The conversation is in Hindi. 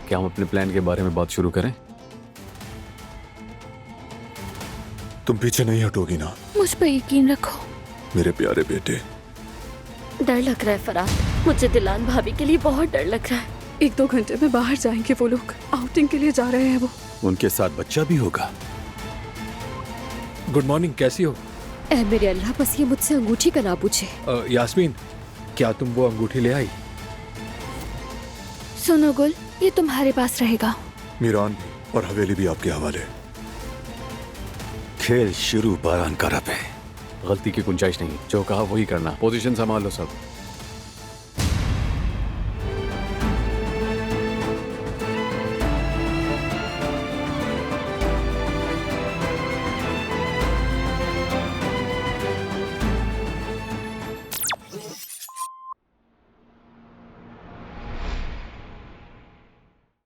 क्या हम अपने प्लान के बारे में बात शुरू करें? तुम पीछे नहीं हटोगी ना मुझ पर यकीन रखो। मेरे प्यारे बेटे? डर लग रहा है फराद, मुझे दिलान भाभी के लिए बहुत डर लग रहा है। 1-2 घंटे में बाहर जाएंगे वो लोग, आउटिंग के लिए जा रहे हैं वो। उनके साथ बच्चा भी होगा? गुड मॉर्निंग, कैसी हो? ऐ मेरे अल्लाह, बस ये मुझसे अंगूठी का ना पूछे। यास्मीन, क्या तुम वो अंगूठी ले आई? सुनो गुल, ये तुम्हारे पास रहेगा। मीरान भी और हवेली भी आपके हवाले। खेल शुरू 12 अंकारा पे। गलती की गुंजाइश नहीं, जो कहा वही करना। पोजीशन संभाल लो सब।